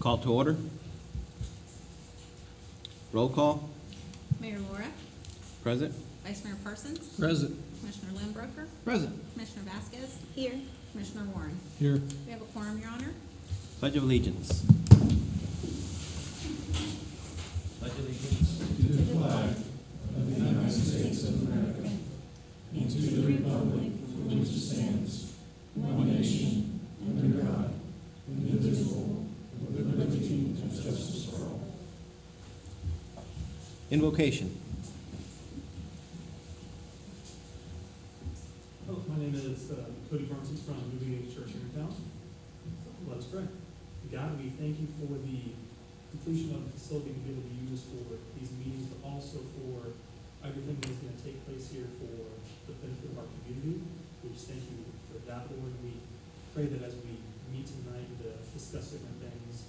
Call to order. Roll call. Mayor Laura, Present. Vice Mayor Parsons, Present. Commissioner Lindbroker, Present. Commissioner Vasquez. Here. Commissioner Warren. Here. We have a quorum, Your Honor. Pledge of Allegiance. Pledge of Allegiance. Invocation. Hello, my name is Cody Parsons from New Age Church here in town. Let us pray. God, we thank you for the completion of the facility to be able to use for these meetings, but also for everything that's going to take place here for the benefit of our community. We just thank you for that, Lord. We pray that as we meet tonight to discuss different things,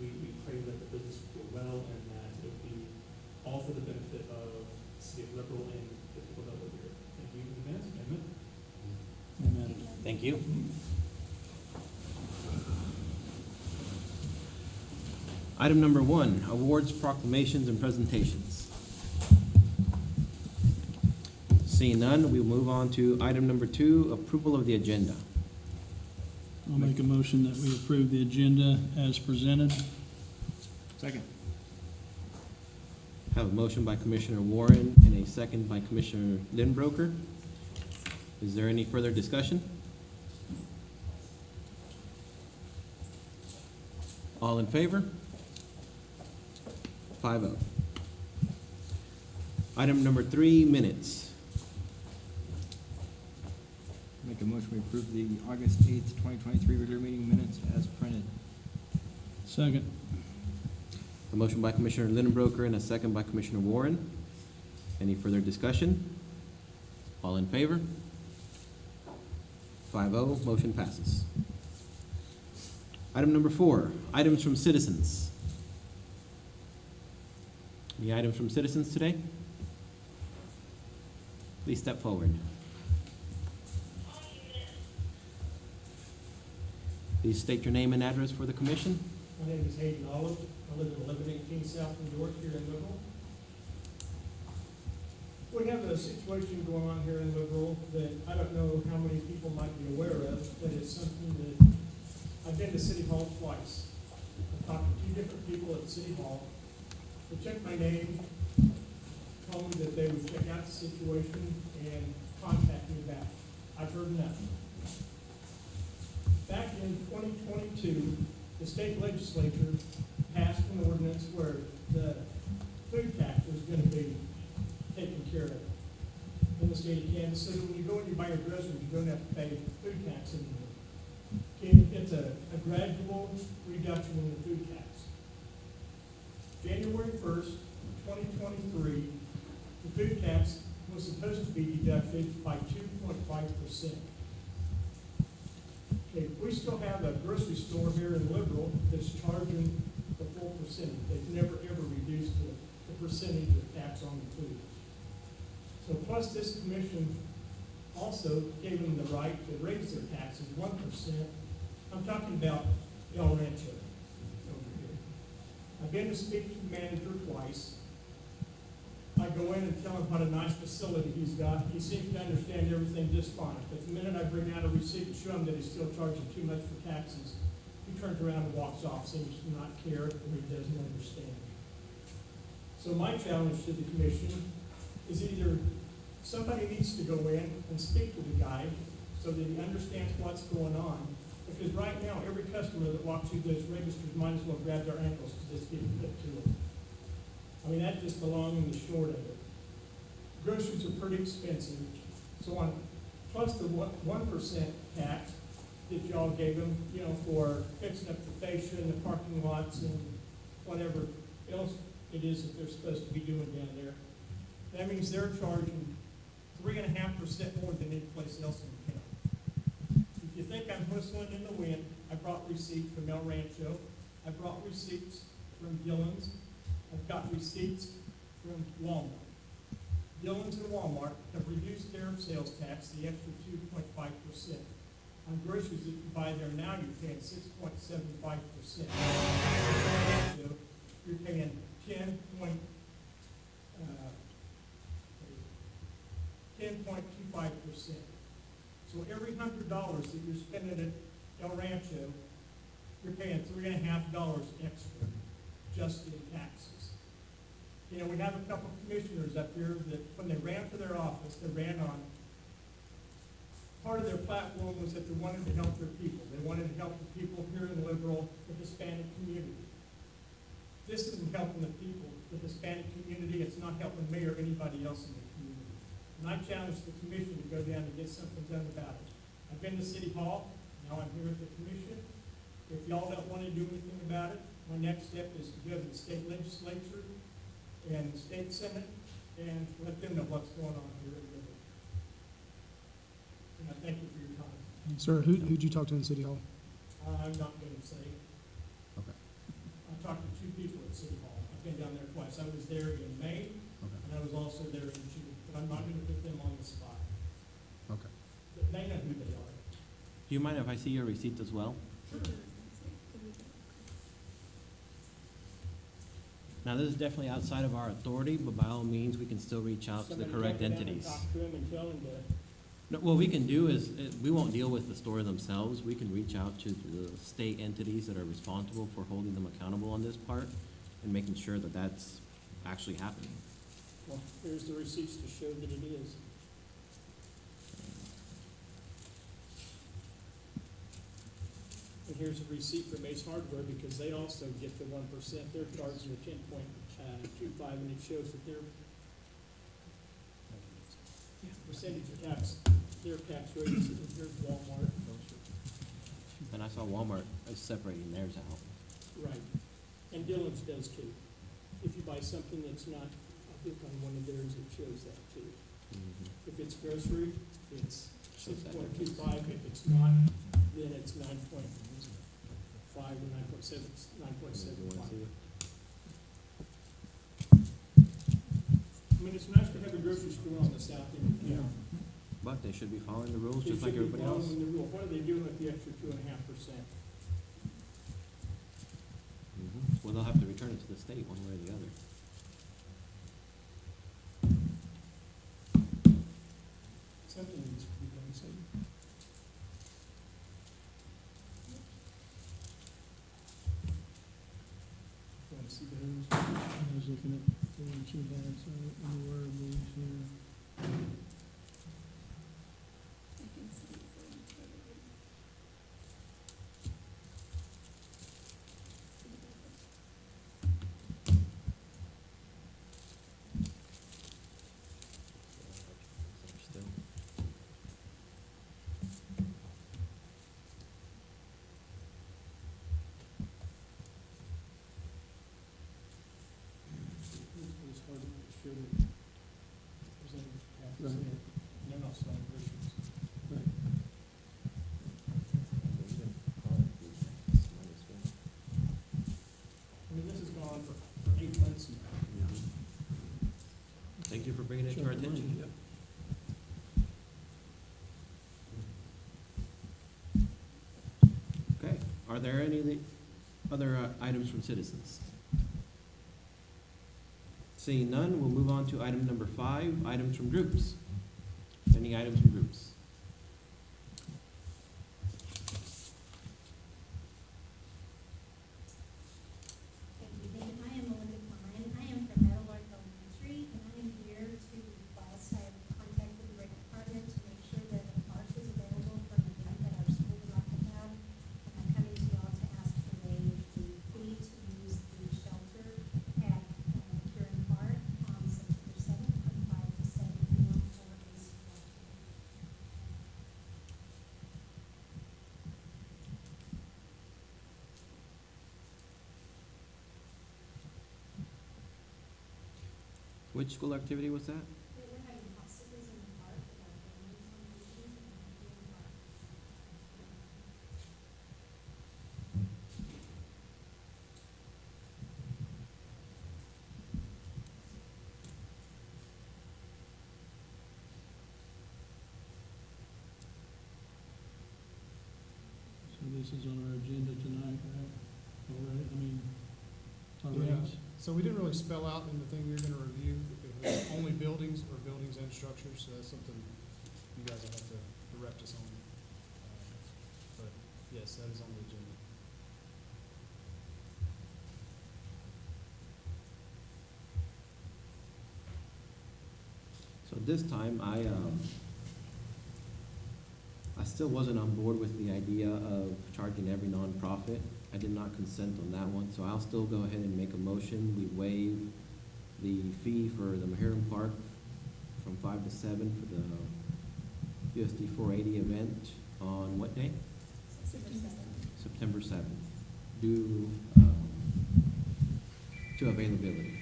we pray that the business will go well and that it will be all for the benefit of the city of Liberal and the people that live here. Thank you in advance. Amen. Amen. Thank you. Item number 1, awards, proclamations, and presentations. Seeing none, we will move on to item number 2, approval of the agenda. I'll make a motion that we approve the agenda as presented. Second. Have a motion by Commissioner Warren and a second by Commissioner Lindbroker. Is there any further discussion? All in favor? 5-0. Item number 3, minutes. Make a motion to approve the August 8th, 2023 regular meeting minutes as printed. Second. A motion by Commissioner Lindbroker and a second by Commissioner Warren. Any further discussion? All in favor? 5-0, motion passes. Item number 4, items from citizens. Any items from citizens today? Please step forward. Please state your name and address for the commission. My name is Hayden Olive. I live in 1118 South New York here in Liberal. We have a situation going on here in Liberal that I don't know how many people might be aware of, but it's something that I've been to City Hall twice. I've talked to 2 different people at City Hall. They checked my name, told me that they would check out the situation and contact me back. I've heard nothing. Back in 2022, the state legislature passed an ordinance where the food tax was going to be taken care of in the state of Kansas. So when you go and you buy your groceries, you don't have to pay food tax anymore. It's a gradual reduction in the food tax. January 1st, 2023, the food tax was supposed to be deducted by 2.5%. Okay, we still have a grocery store here in Liberal that's charging the full percentage. They've never, ever reduced the percentage of tax on the food. So plus this commission also gave them the right to raise their taxes 1%. I'm talking about El Rancho over here. I've been to speak to the manager twice. I go in and tell him what a nice facility he's got. He seems to understand everything just fine. But the minute I bring out a receipt and show him that he's still charging too much for taxes, he turns around and walks off, seems to not care, or he doesn't understand. So my challenge to the commission is either somebody needs to go in and speak to the guy so that he understands what's going on. Because right now, every customer that walks through those registers might as well grab their ankles to just get it put to them. I mean, that's just the long and the short of it. Groceries are pretty expensive. So on plus the 1% tax that y'all gave them, you know, for fixing up the fascia and the parking lots and whatever else it is that they're supposed to be doing down there. That means they're charging 3.5% more than any place else in the county. If you think I'm whistling in the wind, I brought receipts from El Rancho. I brought receipts from Gillens. I've got receipts from Walmart. Gillens and Walmart have reduced their sales tax the extra 2.5%. On groceries that you buy there now, you're paying 6.75%. You're paying 10.25%. So every $100 that you're spending at El Rancho, you're paying $3.50 extra just in taxes. You know, we have a couple of commissioners up here that, when they ran for their office, they ran on, part of their platform was that they wanted to help their people. They wanted to help the people here in Liberal, the Hispanic community. This isn't helping the people, the Hispanic community. It's not helping me or anybody else in the community. And I challenge the commission to go down and get something done about it. I've been to City Hall, now I'm here at the commission. If y'all don't want to do anything about it, my next step is to go to the state legislature and the state senate and let them know what's going on here in Liberal. And I thank you for your time. Sir, who'd you talk to in City Hall? I'm not going to say. Okay. I talked to 2 people at City Hall. I've been down there twice. I was there in May, Okay. and I was also there in June. But I'm not going to put them on the spot. Okay. But they know who they are. Do you mind if I see your receipt as well? Now, this is definitely outside of our authority, but by all means, we can still reach out to the correct entities. Talk to them and tell them to. No, what we can do is, we won't deal with the store themselves. We can reach out to the state entities that are responsible for holding them accountable on this part and making sure that that's actually happening. Well, here's the receipts to show that it is. And here's a receipt from Ace Hardware, because they also get the 1%. They're charging the 10.25, and it shows that their percentage of tax, their tax rate is, here's Walmart. And I saw Walmart is separating theirs out. Right. And Dillon's does too. If you buy something that's not, I think on one of theirs, it shows that too. If it's grocery, it's Shows that 6.25. If it's not, then it's 9.5 or 9.7, 9.75. I mean, it's nice to have a grocery store on the south end of town. But they should be following the rules They just like should be everybody else. following the rule. What are they doing with the extra 2.5%? Well, they'll have to return it to the state one way or the other. Something needs to be done, so. Want to see those? I was looking at the one she had, so anywhere of these here. Still. It's hard to show that percentage of taxes Right. in it. And they're not selling groceries. Right. I mean, this has gone on for 8 months now. Thank you for bringing it to our Show the attention. money, yep. Okay, are there any other items from citizens? Seeing none, we'll move on to item number 5, items from groups. Any items from groups? Thank you, David. I am Melinda Klein. I am from Meadowlark Elementary, and I am here to request, I have contacted the rec department to make sure that a park is available for an event that our school would like to have. And I'm coming to you all to ask to waive the fee to use the shelter at Kieran Park on September 7th from 5 to 7 p.m. for a sport. Which school activity was that? We're having popsicles in the park with our families on vacation at Kieran Park. this is on our agenda tonight, right? Already, I mean, it's on Yeah. rates. So we didn't really spell out in the thing we were gonna review, if it was only buildings or buildings and structures, so that's something you guys will have to direct us on. But yes, that is on the agenda. So this time, I still wasn't on board with the idea of charging every nonprofit. I did not consent on that one, so I'll still go ahead and make a motion. We waive the fee for the Mahiram Park from 5 to 7 for the USD 480 event on what day? September 7th, due to availability.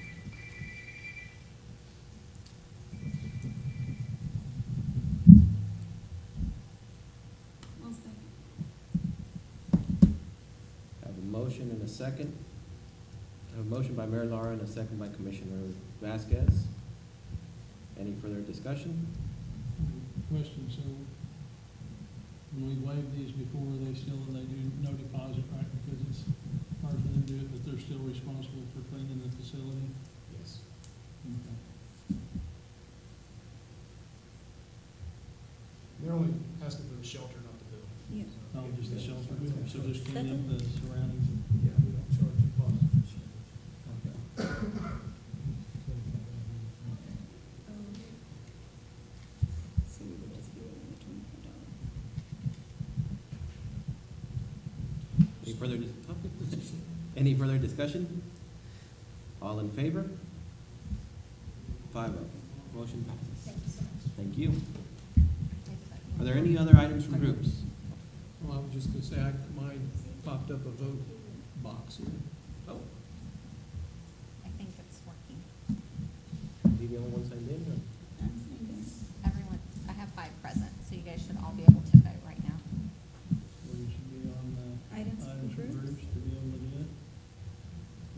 I'll second. Have a motion and a second. I have a motion by Mayor Lara and a second by Commissioner Vasquez. Any further discussion? Question, so when we waive these before, they do no deposit, right? Because it's hard for them to do it, but they're still responsible for cleaning the facility? Yes. Okay. They're only asking for the shelter, not the building. Yeah. Oh, just the shelter, so just clean up the surroundings? Yeah, we don't charge deposit for shelter. Okay. So we would just be waiting the $25. Any further, any further discussion? All in favor? 5-0. Motion passes. Thank you so much. Thank you. Are there any other items from groups? Well, I was just gonna say, mine popped up a vote box here. Oh, I think it's working. you the only one signed in, or? Everyone, I have 5 present, so you guys should all be able to vote right now. We should be on Items items for for groups? groups to be able to do it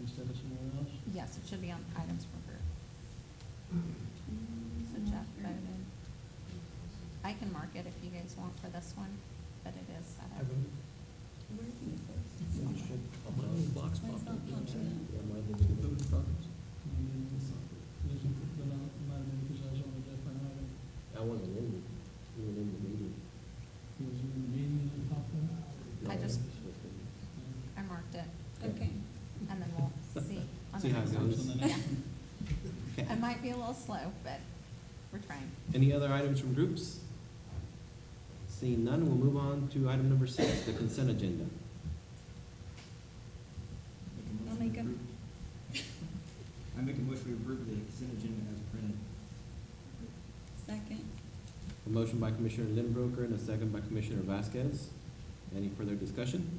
instead of somewhere else? Yes, it should be on items for group. So Jeff voted. I can mark it if you guys want for this one, but it is set I up. vote. Where can you put You should. My little box Mine's popped not up. punching out. Yeah, mine didn't. Vote in progress. I mean, but not, might have been because I was on a different item. I wasn't in, even in the meeting. It was in the meeting and it popped up? I just- Yeah. I marked it, Okay. and then we'll see. on See the how it next one. goes. On the Yeah. next one. It might be a little slow, but we're trying. Any other items from groups? Seeing none, we'll move on to item number 6, the consent agenda. I'll make a- I make a motion to approve the consent agenda as printed. Second. A motion by Commissioner Lindbroker and a second by Commissioner Vasquez. Any further discussion?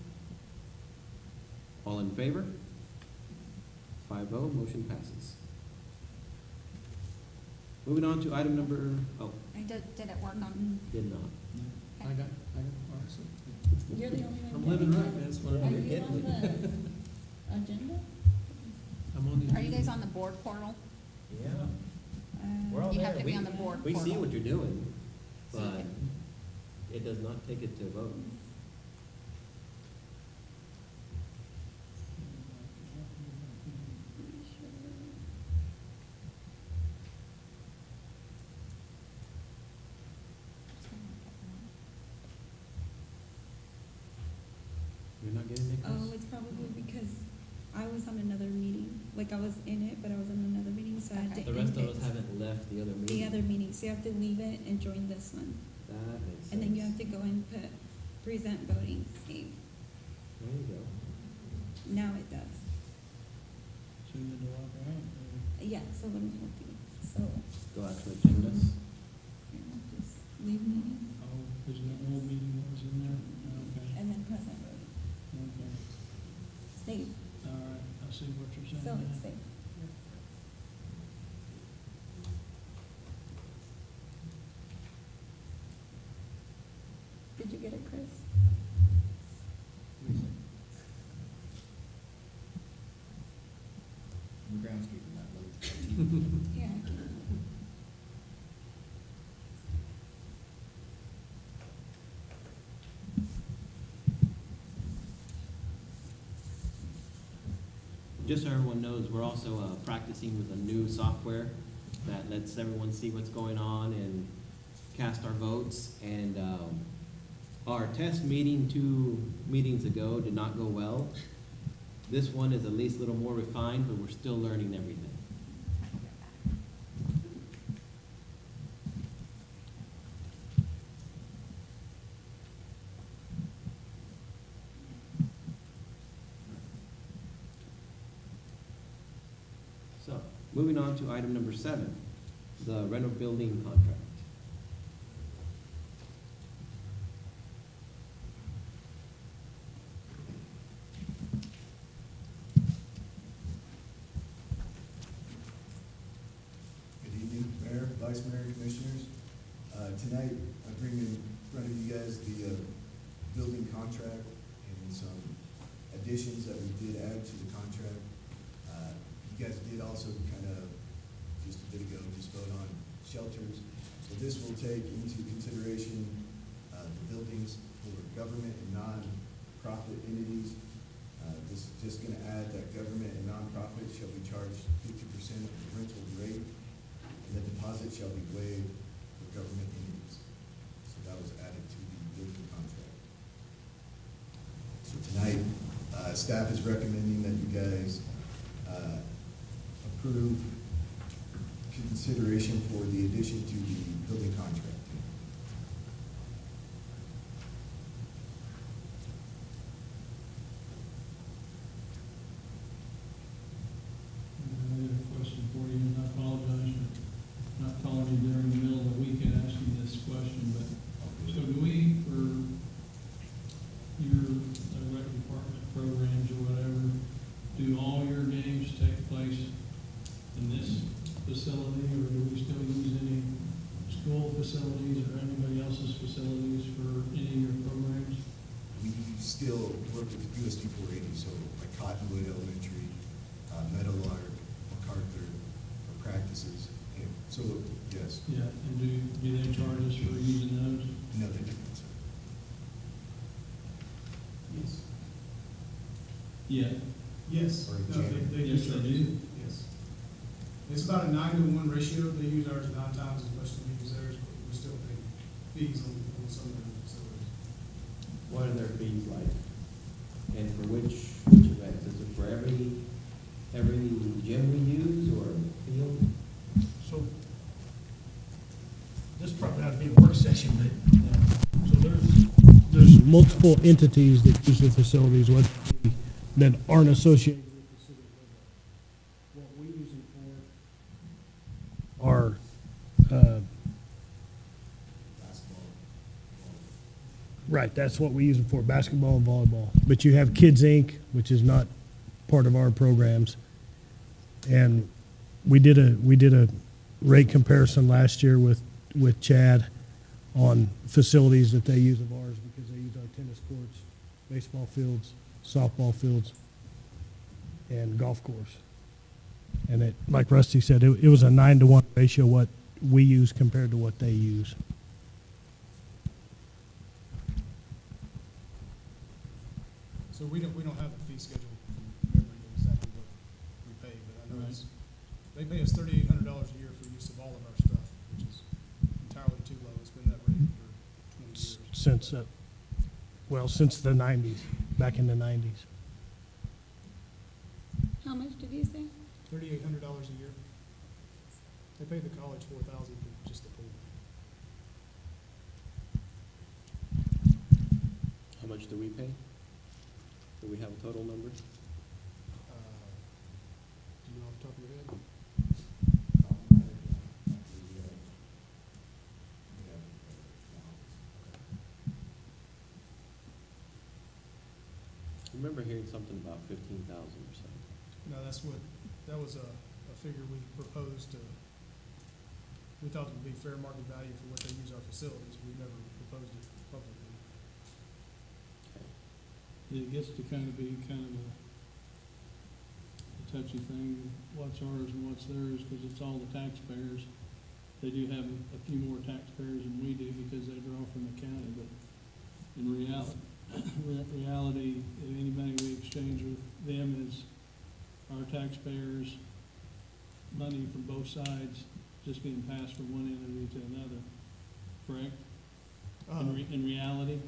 All in favor? 5-0, motion passes. Moving on to item number, Did it work on? did not. I got, all right, so You're the only one. I'm living right, man, that's what Are I'm you getting. on the agenda? I'm on the. Are you guys on the board portal? Yeah. Uh, We're all You there. have to be We- on the board We see portal. what you're doing, So you but can- it does not take it to vote. You're not getting it, Chris? Oh, it's probably because I was on another meeting, like I was in it, but I was on another meeting, so I had to Okay. The rest of end us it. haven't left the other meeting. The other meeting, so you have to leave it and join this one. That makes sense. And then you have to go and put present voting scheme. There you go. Now it does. So you had to walk out, or? Yeah, so let me help you. So, Go out to agendas. here, I'll just leave meeting Oh, there's an old meeting that was in there? Okay, and then present voting. okay. Save, All right, I see what you're saying. so now. it's safe. Did you get it, Chris? I'm groundskeeping that load. Here, I can. just so everyone knows, we're also practicing with a new software that lets everyone see what's going on and cast our votes. And our test meeting 2 meetings ago did not go well. This one is at least a little more refined, but we're still learning everything. So, moving on to item number 7, the rental building contract. Good evening, Mayor, Vice Mayor, Commissioners. Tonight, I bring in front of you guys the building contract and some additions that we did add to the contract. You guys did also kind of, just a bit ago, just vote on shelters. So this will take into consideration the buildings for government and non-profit entities. This is just gonna add that government and nonprofit shall be charged 50% of the rental rate, and the deposit shall be waived for government entities. So that was added to the building contract. So tonight, staff is recommending that you guys approve consideration for the addition to the building contract. I have a question for you, and I apologize for not calling you during the middle of the week and asking this question, but, so do we, for your rec department programs or whatever, do all your games take place in this facility, or do we still use any school facilities or anybody else's facilities for any of your programs? We still work with USD 480, so like Cottonwood Elementary, Meadowlark, MacArthur, for practices. And so, yes, Yeah, and do they charge us for using those? no, they don't, sir. Yes. Yeah. Yes, Or no, they do. Yes, they do. Yes. It's about a 9-to-1 ratio. They use ours 9 times as much as we use theirs, but we still pay fees on some of their facilities. What are their fees like? And for which events? Is it for every gym we use or field? So, this probably ought to be a work session, but, so there's multiple entities that use the facilities, that aren't associated with the city of Livermore. What we use them for are, Basketball. right, that's what we use them for, basketball and volleyball. But you have Kids Inc., which is not part of our programs. And we did a rate comparison last year with Chad on facilities that they use of ours, because they use our tennis courts, baseball fields, softball fields, and golf course. And it, like Rusty said, it was a 9-to-1 ratio, what we use compared to what they use. So we don't have a fee schedule from memory of exactly what we pay, but I know it's, they pay us $3,800 a year for use of all of our stuff, which is entirely too low. It's been that rate for 20 years. Since the 90s, back in the 90s. How much did you say? $3,800 a year. They pay the college $4,000 for just the pool. How much do we pay? Do we have a total number? Do you know off the top of your head? I remember hearing something about 15,000 or something. No, that was a figure we proposed to, we thought it would be fair market value for what they use our facilities. We never proposed it publicly. It gets to kind of be kind of a touchy thing, what's ours and what's theirs, because it's all the taxpayers. They do have a few more taxpayers than we do because they draw from the county, but in reality, if anybody we exchange with them is our both sides, just being passed from one entity to another, correct? In reality?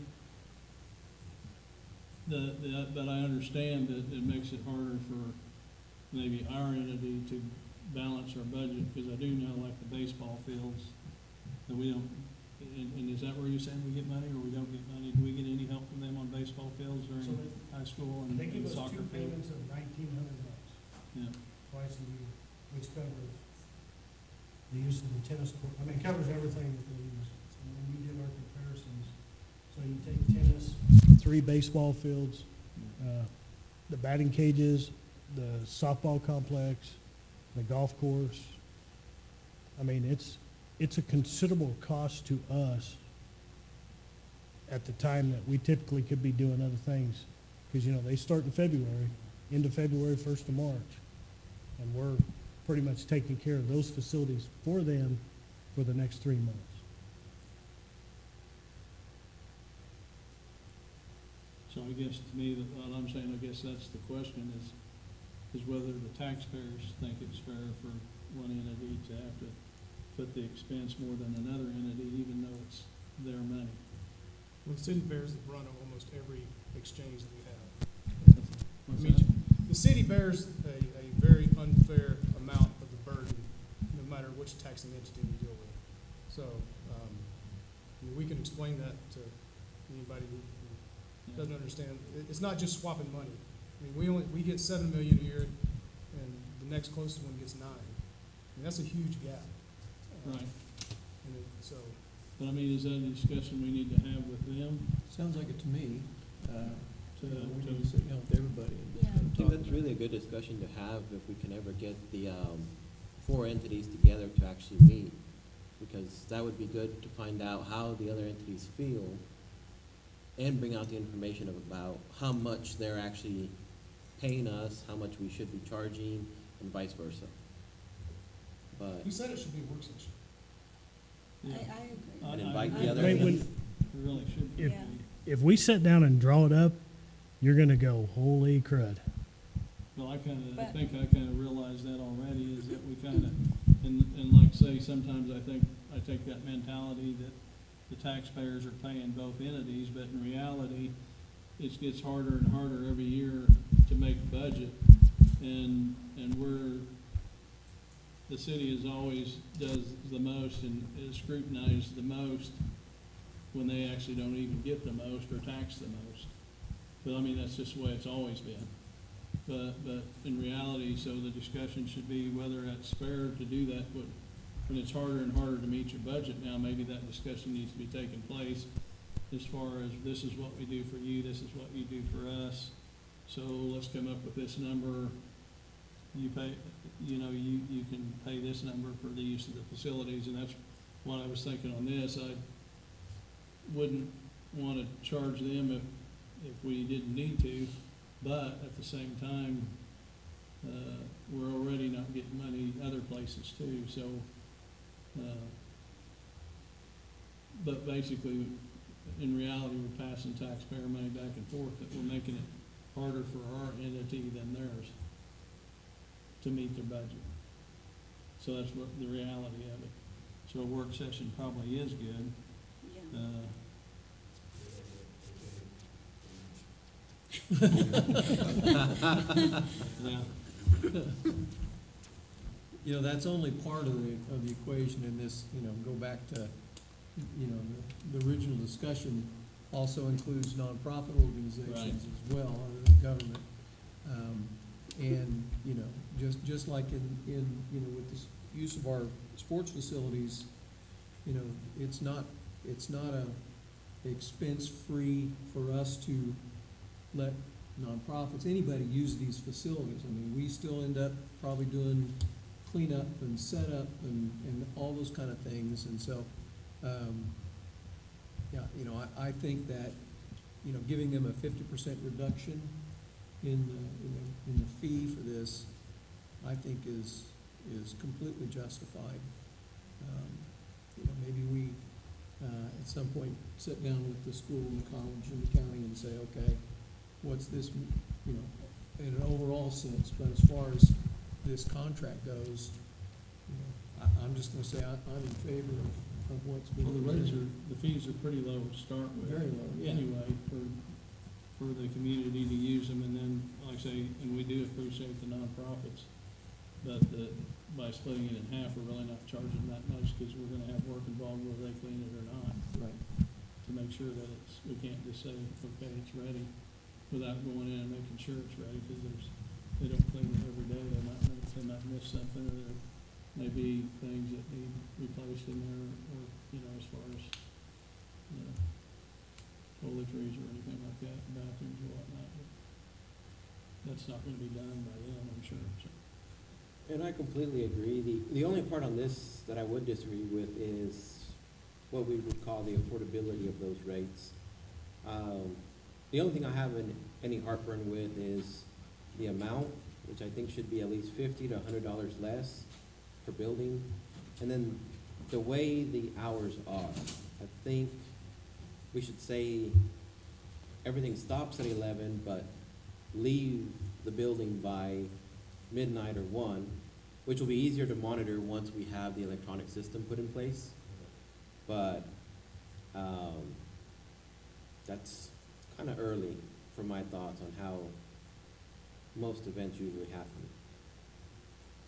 But I understand that it makes it harder for maybe our entity to balance our budget, because I do know, like the baseball fields, that we don't, and is that where you're saying we get money, or we don't get money? Do we get any help from them on baseball fields during So they- high school and They give and us soccer two fields? payments of $1,900 Yeah, twice a year, which covers the use of the tennis court. I mean, it covers everything that they use. So when we did our comparisons, so you take tennis, 3 baseball fields, the batting cages, the softball complex, the golf course. I mean, it's a considerable cost to us at the time that we typically could be doing other things. Because, you know, they start in February, end of February, 1st of March. And we're pretty much taking care of those facilities for them for the next 3 months. so I guess to me, what I'm saying, I guess that's the question, is whether the taxpayers think it's fair for one entity to have to foot the expense more than another entity, even though it's their money. Well, the city bears the brunt of almost every exchange that we have. What's I mean, that? the city bears a very unfair amount of the burden, no matter which taxing entity we deal with. So, I mean, we can explain that to anybody who doesn't understand. It's not just swapping money. I mean, we get 7 million a year, and the next closest one gets 9. I mean, that's a huge gap. Right, So, but I mean, is that a discussion we need to have with them? Sounds like it to me. To- We to- need to sit down with everybody and Yeah. I talk think that's about really a good discussion to have if we can ever get the 4 entities together to actually meet. Because that would be good to find out how the other entities feel and bring out the information about how much they're actually paying us, how much we should be charging, and vice versa. But, we said it should be a work session. Yeah. I agree. and invite the I other Wait, agree. entities. It really should be. Yeah. If we sit down and draw it up, you're gonna go, holy crud. Well, I But- think I kinda realize that already, is that we kinda, and like say, sometimes I think, I take that mentality that the taxpayers are paying both entities, but in reality, it gets harder and harder every year to make a budget. And the city is always does the most and is scrutinized the most when they actually don't even get the most or tax the most. But I mean, that's just the way it's always been. But in reality, so the discussion should be whether it's fair to do that, but when it's harder and harder to meet your budget now, maybe that discussion needs to be taking place as far as this is what we do for you, this is what you do for us. So let's come up with this number. You pay, you know, you can pay this number for the use of the facilities, and that's what I was thinking on this. I wouldn't want to charge them if we didn't need to, but at the same time, we're already not getting money other places too, so, but basically, in reality, we're passing taxpayer money back and forth, but we're making it harder for our entity than theirs to meet their budget. So that's what the reality of it. So a work session probably is good. Yeah. Yeah, You know, that's only part of the equation in this, go back to, the original discussion also includes nonprofit organizations as well, other than government. And, just like in with this use of our sports facilities, it's not a expense-free for us to let nonprofits, anybody use these facilities. I mean, we still end up probably doing cleanup and setup and all those kind of things. And so, I think that, giving them a 50% reduction in the fee for this, I think is completely justified. Maybe we, at some point, sit down with the school and the college and the county and say, okay, what's this, in an overall sense, but as far as this contract goes, I'm just gonna say I'm in favor of what's been. Well, the rates presented. are, the fees are pretty low to start with. Very low, yeah. Anyway, for the community to use them, and then, like I say, and we do appreciate the nonprofits, but by splitting it in half, we're really not charging that much, because we're gonna have work involved whether they clean it or not, Right. to make sure that we can't just say, okay, it's ready, without going in and making sure it's ready, because they don't clean it every day, they might miss something, or there may be things that need replaced in there, or, as far as, toiletries or anything like that, bathrooms or whatnot, but that's not gonna be done by them, I'm sure, so. And I completely agree. The only part on this that I would disagree with is what we would call the affordability of those rates. The only thing I have any heartburn with is the amount, which I think should be at least $50 to $100 less per building. And then the way the hours are, I think we should say everything stops at 11, but leave the building by midnight or 1, which will be easier to monitor once we have the electronic system put in place. But that's kind of early for my thoughts on how most events usually happen.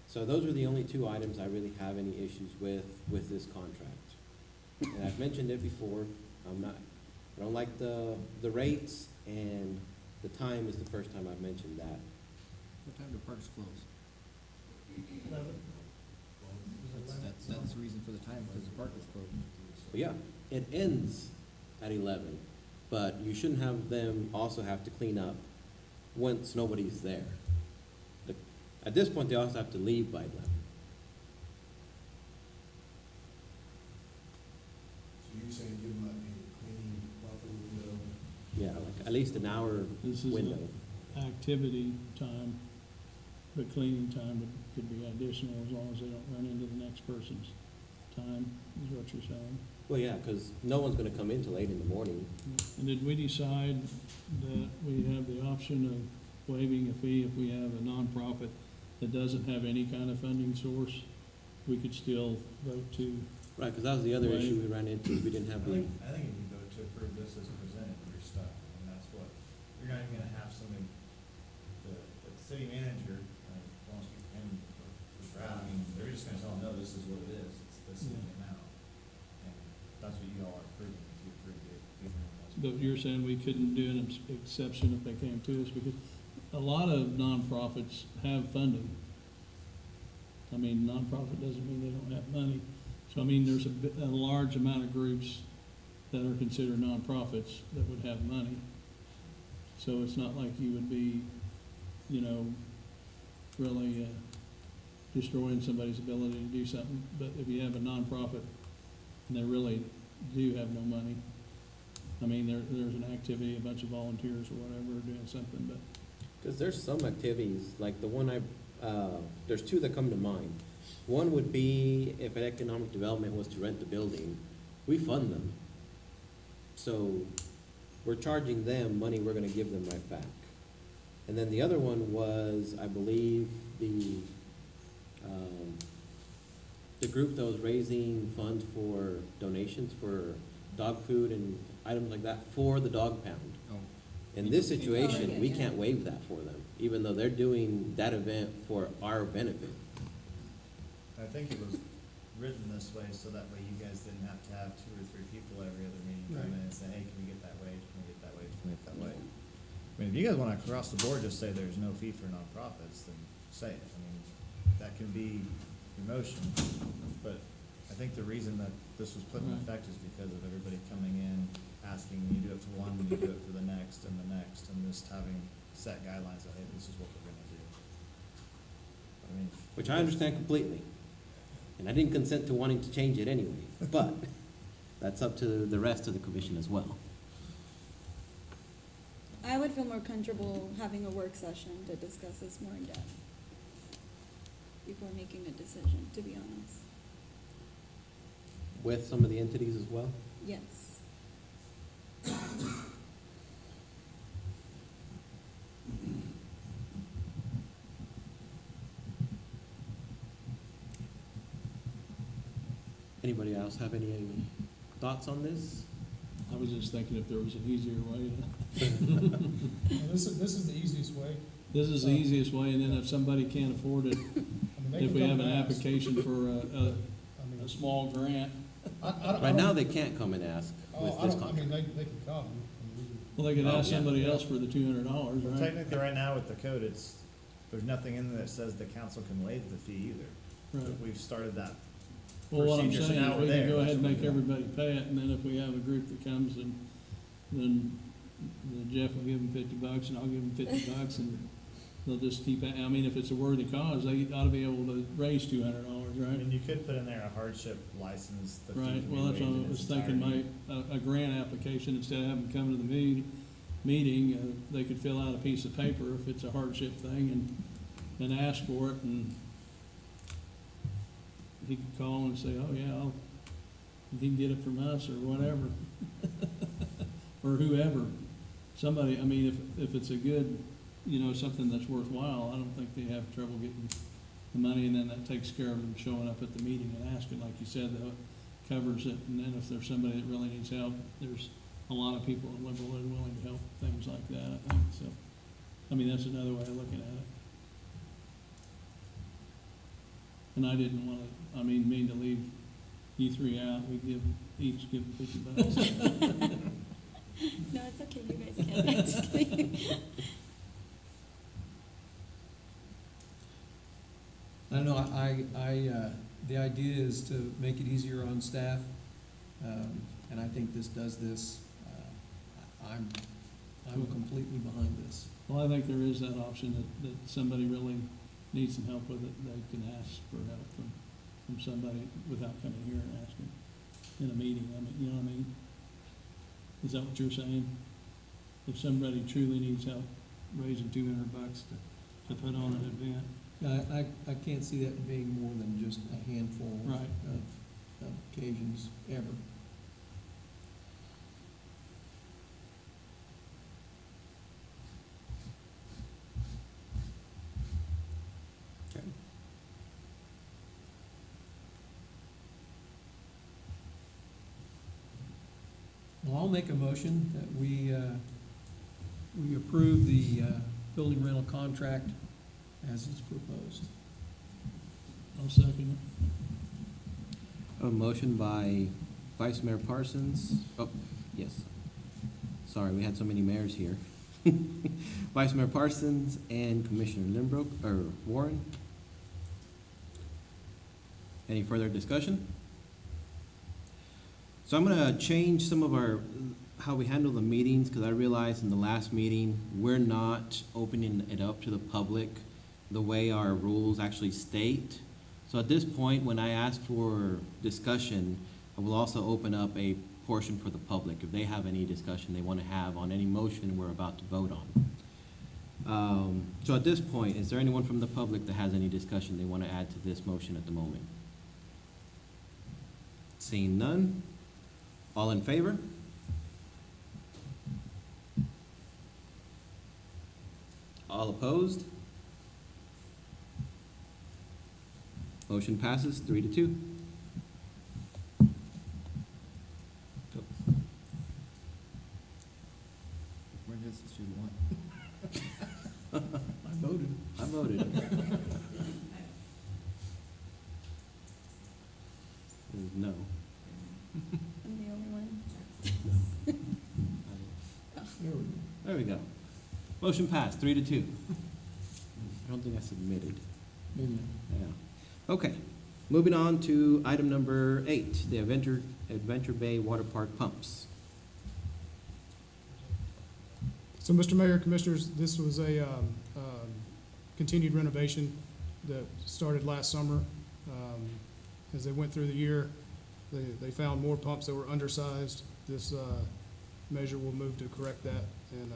So those are the only two items I really have any issues with this contract. And I've mentioned it before, I don't like the rates, and the time is the first time I've mentioned that. What time do parks close? 11. That's the reason for the time, because the park is closed. But yeah, it ends at 11, but you shouldn't have them also have to clean up once nobody's there. At this point, they also have to leave by 11. So you're saying give them a cleaning buffer window? Yeah, like at least an hour This is window. activity time, but cleaning time could be additional as long as they don't run into the next person's time, is what you're saying. Well, yeah, because no one's gonna come in till 8 in the morning. And did we decide that we have the option of waiving a fee if we have a nonprofit that doesn't have any kind of funding source? We could still vote to, Right, because that was the other Right. issue we ran into, we didn't have the, I think if you vote to approve this as presented, you're stuck, and that's what, you're not even gonna have somebody, the city manager, won't speak for him for Brad, I mean, they're just gonna tell them, no, this is what it is, it's this is the amount. And that's what you all are approving, if you approve it, even though that's. but you're saying we couldn't do an exception if they came to us, because a lot of nonprofits have funding. I mean, nonprofit doesn't mean they don't have money. So, I mean, there's a large amount of groups that are considered nonprofits that would have money. So it's not like you would be, really destroying somebody's ability to do something. But if you have a nonprofit and they really do have no money, I mean, there's an activity, a bunch of volunteers or whatever are doing something, but because there's some activities, like the one there's two that come to mind. One would be if an economic development was to rent the building, we fund them. So we're charging them money we're gonna give them right back. And then the other one was, I believe, the group that was raising funds for donations for dog food and items like that for the dog pound. Oh, In this Oh, situation, yeah, we yeah. can't waive that for them, even though they're doing that event for our benefit. I think it was written this way, so that way you guys didn't have to have 2 or 3 people every other meeting come in and say, hey, can we get that waived, can we get that waived, can we get that waived? I mean, if you guys wanna across the board just say there's no fee for nonprofits, then say it, I mean, that can be your motion, but I think the reason that this was put in Right. effect is because of everybody coming in, asking, you do it for one, then you do it for the next, and just having set guidelines that, hey, this is what we're gonna do. I mean. Which I understand completely. And I didn't consent to wanting to change it anyway, but that's up to the rest of the commission as well. I would feel more comfortable having a work session to discuss this more in depth before making a decision, to be honest. With some of the entities as well? Yes. Anybody else have any thoughts on this? I was just thinking if there was an easier way. This is the easiest way. This is the easiest way, and then if somebody can't afford it, I mean, they if can we come have an and ask. application for I mean, a small grant, I don't- Right now, they can't come and ask Oh, with I this don't, I contract. mean, they can come. I mean, we can- well, they could Oh, ask yeah. somebody else for the $200, Well, right? technically, right now with the code, there's nothing in there that says the council can waive the fee either. Right. We've started that. Well, what I'm procedure, so saying now is we're we can there. go ahead and That's make what we're everybody pay it, and then if we have a group that comes, then Jeff will give them $50 and I'll give them $50 and they'll just keep, I mean, if it's a worthy cause, they ought to be able to raise $200, I right? mean, you could put in there a hardship license. The fee Right, can be well, that's what waived I in was its thinking, entirety. a grant application, instead of having them come to the meeting, they could fill out a piece of paper if it's a hardship thing and ask for it, and he could call and say, oh, yeah, he can get it from us, or whatever. Or whoever, somebody, I mean, if it's a good, something that's worthwhile, I don't think they have trouble getting the money, and then that takes care of them showing up at the meeting and asking, like you said, that covers it, and then if there's somebody that really needs help, there's a lot of people in Liberal that are willing to help, things like that, I think, so. I mean, that's another way of looking at it. And I didn't mean to leave you three out, each give $50. No, it's okay, you guys can. I'm just kidding. I don't know, the idea is to make it easier on staff, and I think this does this. I'm completely behind this. Well, I think there is that option that somebody really needs some help with it, they can ask for help from somebody without coming here and asking in a meeting, I mean, you know what I mean? Is that what you're saying? If somebody truly needs help raising $200 to put on an event, I can't see that being more than just a handful Right. of occasions ever. Okay. Well, I'll make a motion that we approve the building rental contract as is proposed. I'll second A motion by Vice Mayor Parsons. Oh, yes. Sorry, we had so many mayors here. Vice Mayor Parsons and Commissioner Limbrook, or Warren. Any further discussion? So I'm gonna change some of how we handle the meetings, because I realized in the last meeting, we're not opening it up to the public the way our rules actually state. So at this point, when I ask for discussion, I will also open up a portion for the public, if they have any discussion they want to have on any motion we're about to vote on. So at this point, is there anyone from the public that has any discussion they want to add to this motion at the moment? Seeing none, all in favor? All opposed? Motion passes 3-2. Where does she want? I voted. I voted. No. I'm the only one. There we go. There we go. Motion passed, 3-2. I don't think I submitted. Maybe. Yeah. Okay, moving on to item number 8, the Adventure Bay Water Park pumps. So, Mr. Mayor, Commissioners, this was a continued renovation that started last summer. As they went through the year, they found more pumps that were undersized. This measure will move to correct that and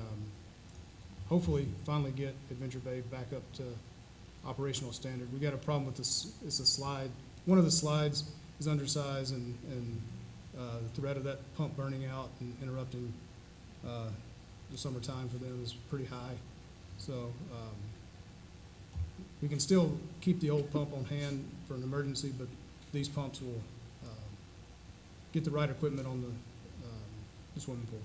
hopefully finally get Adventure Bay back up to operational standard. We got a problem with this, it's a slide. One of the slides is undersized and the threat of that pump burning out and interrupting the summertime for them is pretty high. So we can still keep the old pump on hand for an emergency, but these pumps will get the right equipment on the swimming pool.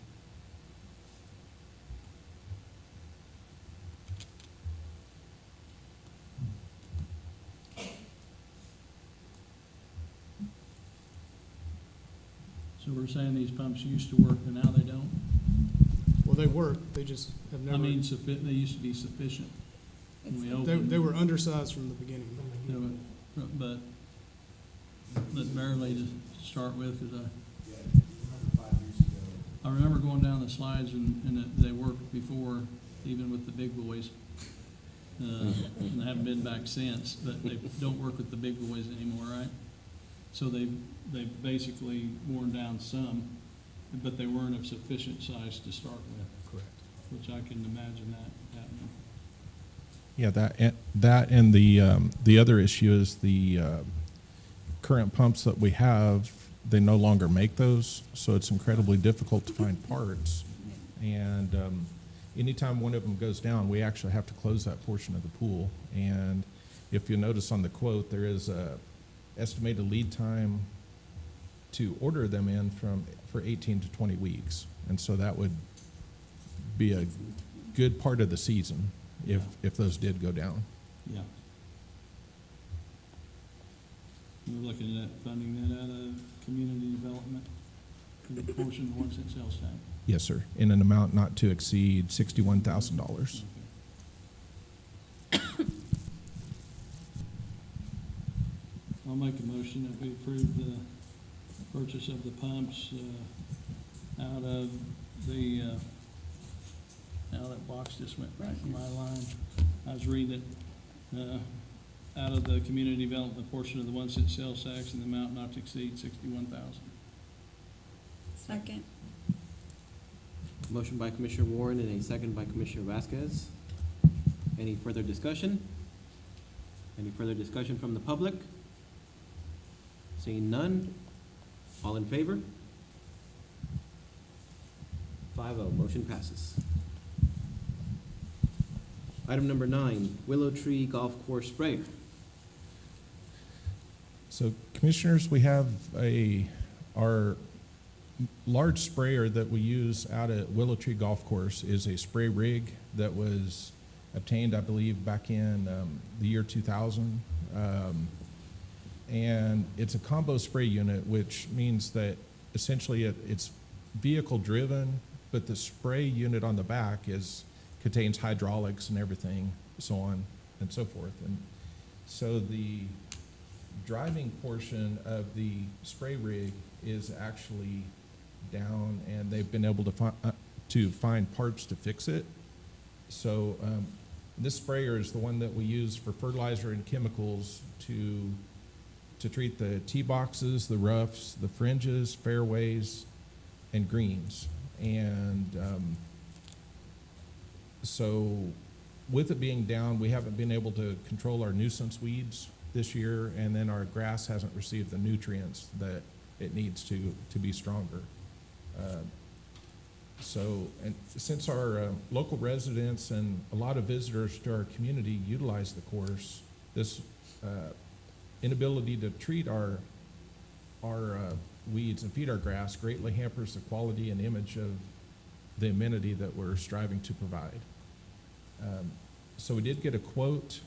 So we're saying these pumps used to work, but now they don't? Well, they work, they just have never. I mean, they used to be sufficient when we opened. They were undersized from the beginning. But barely to start with, because Yeah, remember 5 years ago, I remember going down the slides and they worked before, even with the big boys. And they haven't been back since, but they don't work with the big boys anymore, right? So they've basically worn down some, but they weren't of sufficient size to start with. Correct. Which I can imagine that happening. Yeah, that and the other issue is the current pumps that we have, they no longer make those, so it's incredibly difficult to find parts. And anytime one of them goes down, we actually have to close that portion of the pool. And if you notice on the quote, there is a estimated lead time to order them in for 18 to 20 weeks. And so that would be a good part of the season if those did go down. Yeah. We're looking at funding that out of community development, the portion of one cent sales tax. Yes, sir, in an amount not to exceed $61,000. I'll make a motion that we approve the purchase of the pumps, out of the, now that box just went right from my line. I was reading it, out of the community development portion of the 1 cent sales tax in the amount not to exceed $61,000. Second. Motion by Commissioner Warren and a second by Commissioner Vasquez. Any further discussion? Any further discussion from the public? Seeing none, all in favor? 5-0, motion passes. Item number 9, Willow Tree Golf Course Sprayer. So Commissioners, we have our large sprayer that we use out at Willow Tree Golf Course is a spray rig that was obtained, I believe, back in the year 2000. And it's a combo spray unit, which means that essentially it's vehicle driven, but the spray unit on the back contains hydraulics and everything, so on and so forth. And so the driving portion of the spray rig is actually down, and they've been able to find parts to fix it. So this sprayer is the one that we use for fertilizer and chemicals to treat the tee boxes, the roughs, the fringes, fairways, and greens. And so with it being down, we haven't been able to control our nuisance weeds this year, and then our grass hasn't received the nutrients that it needs to be stronger. And since our local residents and a lot of visitors to our community utilize the course, this inability to treat our weeds and feed our grass greatly hampers the quality and image of the amenity that we're striving to provide. So we did get a quote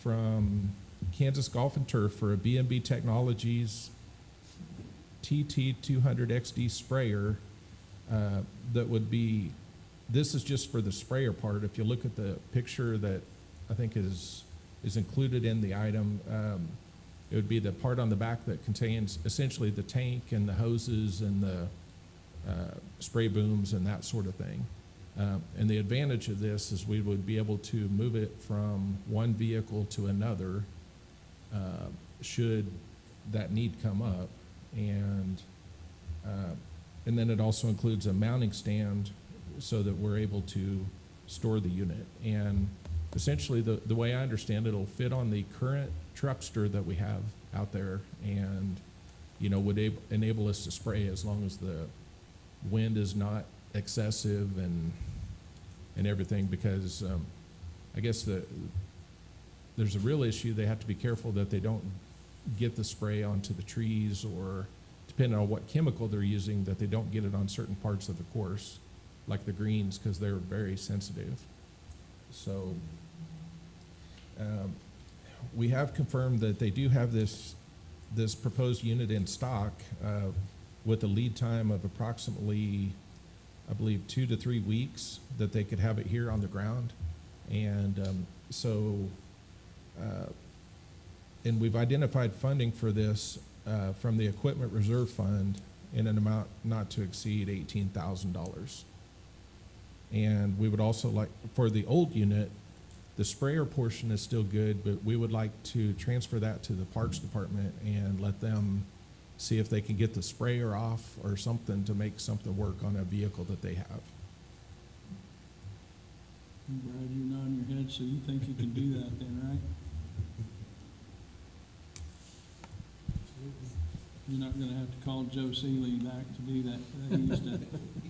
from Kansas Golf and Turf for a B&B Technologies TT200XD sprayer that would be, this is just for the sprayer part. If you look at the picture that I think is included in the item, it would be the part on the back that contains essentially the tank and the hoses and the spray booms and that sort of thing. And the advantage of this is we would be able to move it from one vehicle to another should that need come up. And then it also includes a mounting stand so that we're able to store the unit. And essentially the way I understand it, it'll fit on the current truckster that we have out there, and would enable us to spray as long as the wind is not excessive and everything, because I guess there's a real issue. They have to be careful that they don't get the spray onto the trees or depending on what chemical they're using, that they don't get it on certain parts of the course, like the greens, because they're very sensitive. So, we have confirmed that they do have this proposed unit in stock, with a lead time of approximately, I believe, 2 to 3 weeks, that they could have it here on the ground. And and we've identified funding for this from the Equipment Reserve Fund in an amount not to exceed $18,000. And we would also like, for the old unit, the sprayer portion is still good, but we would like to transfer that to the Parks Department and let them see if they can get the sprayer off or something to make something work on a vehicle that they have. Brad, you're nodding your head, so you think you can do that then, right? You're not gonna have to call Joe Seeley back to do that. He used to,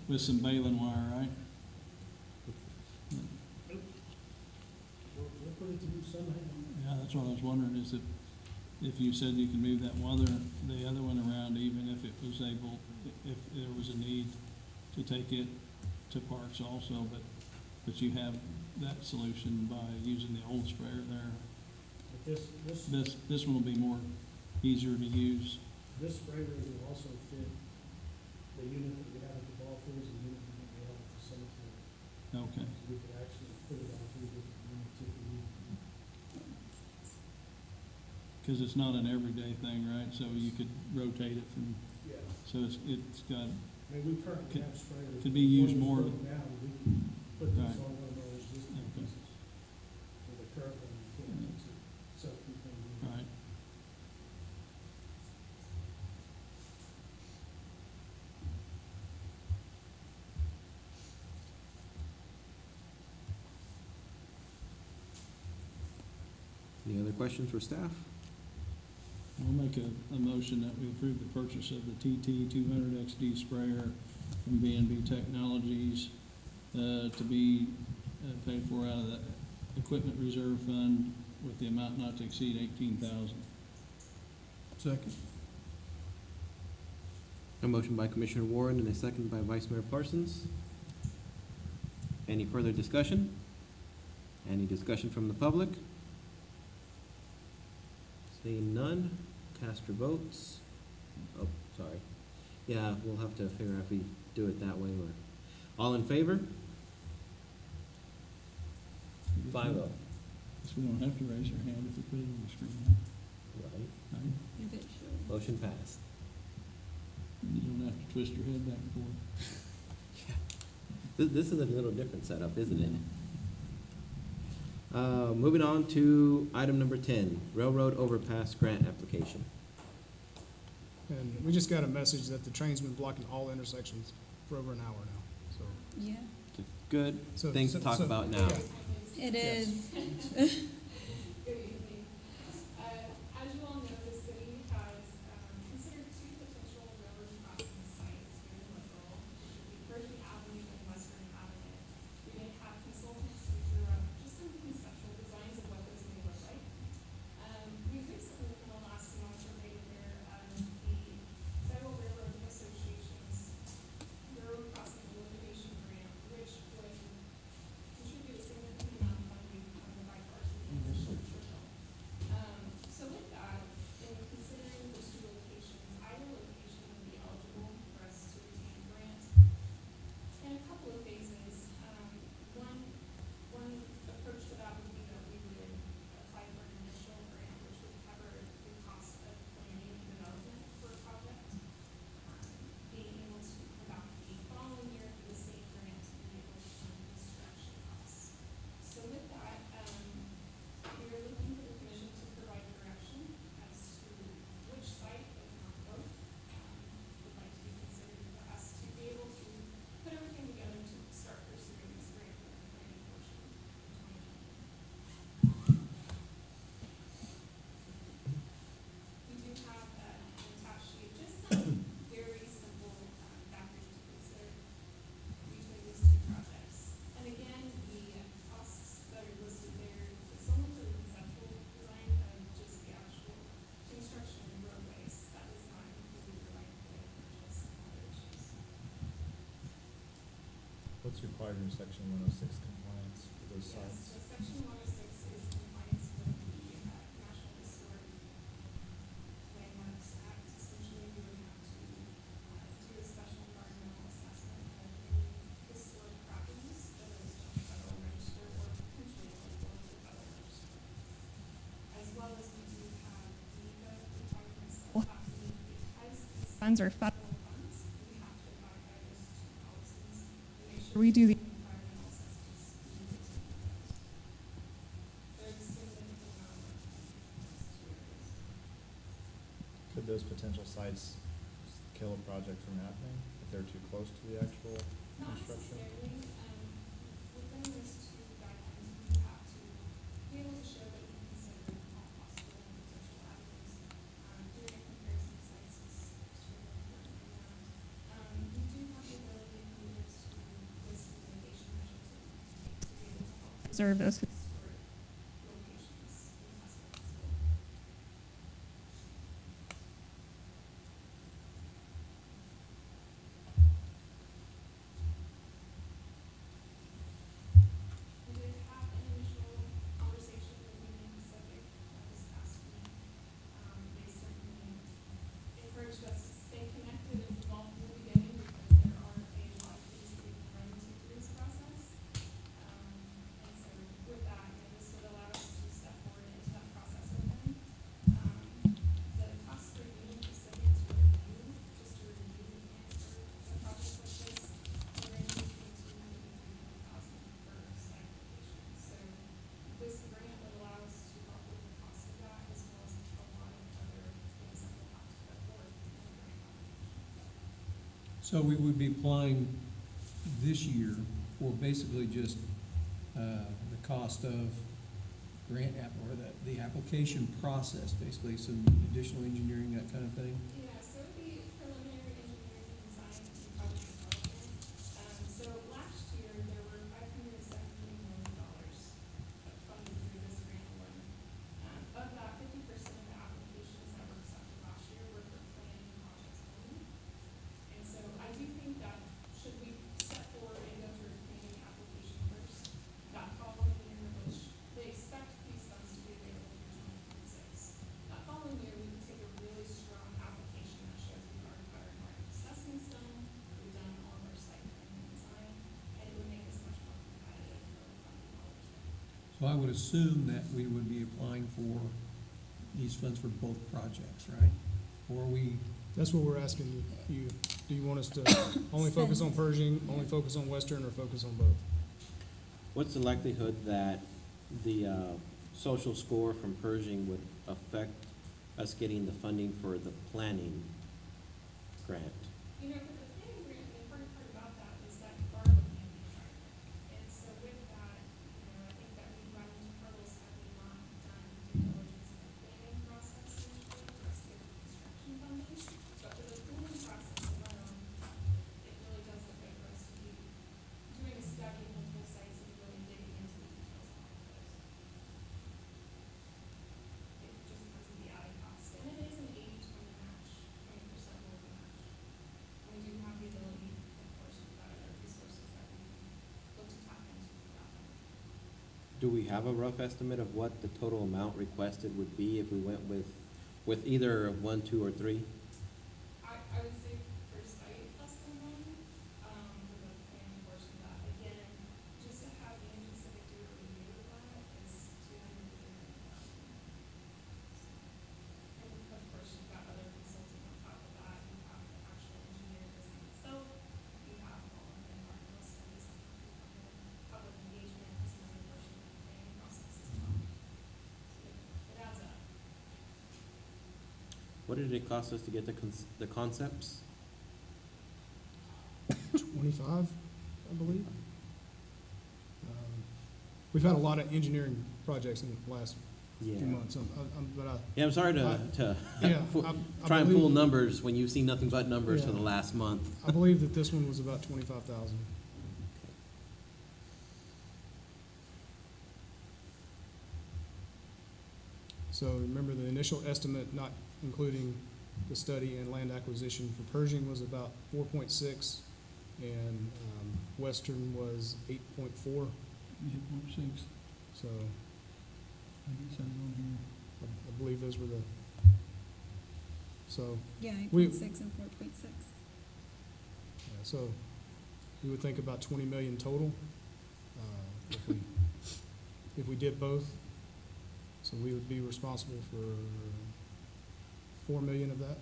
with some baling wire, right? We'll put it to use somehow. Yeah, that's what I was wondering, is if you said you could move the other one around, even if it was able, if there was a need to take it to Parks also, but you have that solution by using the old sprayer there. But This one will be more easier to use. this sprayer will also fit the unit that we have at the ball fields and the unit that we have at the cemetery. Okay. So we could actually put it on 2 different units if we need. Because it's not an everyday thing, right? So you could rotate it from, Yeah. so it's got, I mean, we currently Could- have sprayers. could be used One is more- broken down, we can put this Right. on one of those existing Okay. pieces. With a current one, you can't, it's a self-contained unit. right. Any other questions for staff? I'll make a motion that we approve the purchase of the TT 200 XD sprayer from B&B Technologies, to be paid for out of the Equipment Reserve Fund with the amount not to exceed $18,000. Second. A motion by Commissioner Warren and a second by Vice Mayor Parsons. Any further discussion? Any discussion from the public? Seeing none, cast your votes. Oh, sorry. Yeah, we'll have to figure out if we do it that way or, all in favor? 5-0. Guess we don't have to raise our hand if we put it on the screen, Right. right? If it should. Motion passed. You don't have to twist your head back and forth. This is a little different setup, isn't it? Moving on to item number 10, Railroad Overpass Grant Application. And we just got a message that the train's been blocking all intersections for over an hour now, so. Yeah, Good So- things to so- talk so- about now. it is. Good evening. As you all know, the city has considered 2 potential railroad crossing sites here in Liberal, which would be Pershing Avenue and Western Avenue. We did have consultants who drew up just some conceptual designs of what those may look like. We recently, within the last month, were made aware of the Federal Railroad Association's Railroad Crossing Elimination Grant, which would contribute a significant amount of funding from the bipartisan What's required in section 106 compliance for those Yes, sites? so section 106 is compliance with the National Historic Landmarks Act. Essentially, we would have to do a special environmental assessment of any historic properties that are listed on the federal register or potentially eligible for federal register. As well as we do have NEPA requirements that will have to meet because these funds are federal funds, we have to abide by those two policies and make sure we do the environmental assessments needed to meet those. There's a significant amount of work in these two areas. Could those potential sites kill a project from happening if they're too close to the actual Not construction? necessarily, within those two guidelines, we have to be able to show that we consider all possible and potential avenues. Doing a comparison of sites is extremely important in that. We do have the ability if needed to list mitigation measures that we can take to be able to help preserve those historic locations in as possible. We did have an initial conversation with Union Pacific this past week. They certainly encouraged us to stay connected and involved from the beginning because there are a lot of things that we can run into through this process. And so with that, this would allow us to step forward into that process with them. The cost for Union Pacific to review, just to review the answer, a project like this, we're ranges between $200,000 and $300,000 per site location. So this grant would allow us to help with the cost of that as well as a lot of other things that we'll have to put forward in the grant application. So we would be applying this year for basically just, the cost of grant app, or the application process, basically, some additional engineering, that kind of thing? Yeah, so the preliminary engineering and design and project development. So last year, there were $517 million funded through this grant alone. Of that, 50% of the applications that were accepted last year were for planning projects only. And so I do think that should we step forward and go through a planning application first, that following year, which they expect these funds to be available for 2026. That following year, we could take a really strong application that shows we've already got our environmental assessments done, we've done all of our site planning and design, and it would make us much more competitive for the funding dollars. So I would assume that we would be applying for these funds for both projects, right? Or we, That's what we're asking you. Do you want us to only focus on Pershing, only focus on Western, or focus on both? What's the likelihood that the social score from Pershing would affect us getting the funding for the planning grant? You know, for the planning grant, the important part about that is that you are looking at the environment. And so with that, I think that we run into hurdles had we not done due diligence in the planning process initially for us to get the construction funding. But for the planning process alone, it really does look good for us to be doing a study of multiple sites and really digging into the details of all of those. It just becomes the added cost. And it is an 80-20 match, 20% local match. We do have the ability, of course, we've got other resources that we look to tap into for that one. Do we have a rough estimate of what the total amount requested would be if we went with either 1, 2, or 3? I would say per site less than one, for the planning portion of that. Again, just to have Union Pacific do a review of that is $200,000 to $300,000. And of course, you've got other consulting on top of that, you have the actual engineering design itself, you have all of the environmental studies that have to be funded, public engagement is another portion of the planning process as well. So it adds up. What did it cost us to get the concepts? 25, I believe. We've had a lot of engineering projects in the last Yeah. few months, but Yeah, I'm sorry I- to yeah, I try and pull believe- numbers when you've seen nothing but numbers for Yeah. the last month. I believe that this one was about 25,000. So remember, the initial estimate, not including the study and land acquisition for Pershing, was about 4.6. and, Western was 8.4, 8.6, so I think it says on here. I believe those were the, so, Yeah, We- 8.6 and 4.6. yeah, so we would think about 20 million total, if we did both. So we would be responsible for 4 million of that.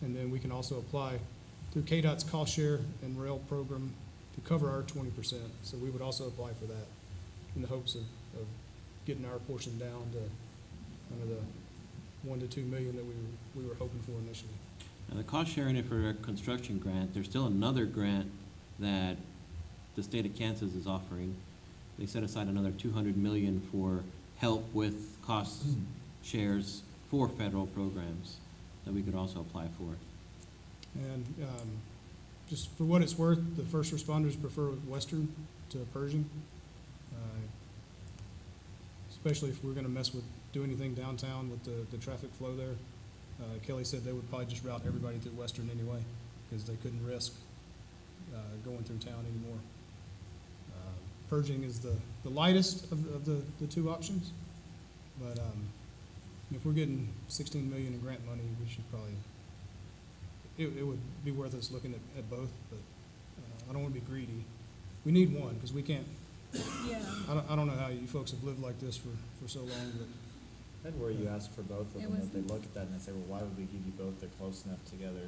And then we can also apply through KDOT's cost share and rail program to cover our 20%. So we would also apply for that in the hopes of getting our portion down to under the 1 to 2 million that we were hoping for initially. Now, the cost sharing for a construction grant, there's still another grant that the state of Kansas is offering. They set aside another 200 million for help with cost shares for federal programs that we could also apply for. And just for what it's worth, the first responders prefer Western to Pershing, especially if we're going to do anything downtown with the traffic flow there. Kelly said they would probably just route everybody through Western anyway, because they couldn't risk going through town anymore. Pershing is the lightest of the two options, but if we're getting 16 million in grant money, we should probably, it would be worth us looking at both, but I don't want to be greedy. We need one, because we can't, Yeah. I don't know how you folks have lived like this for so long, but And where you ask for both of It them, was- if they look at that and they say, well, why would we give you both? They're close enough together.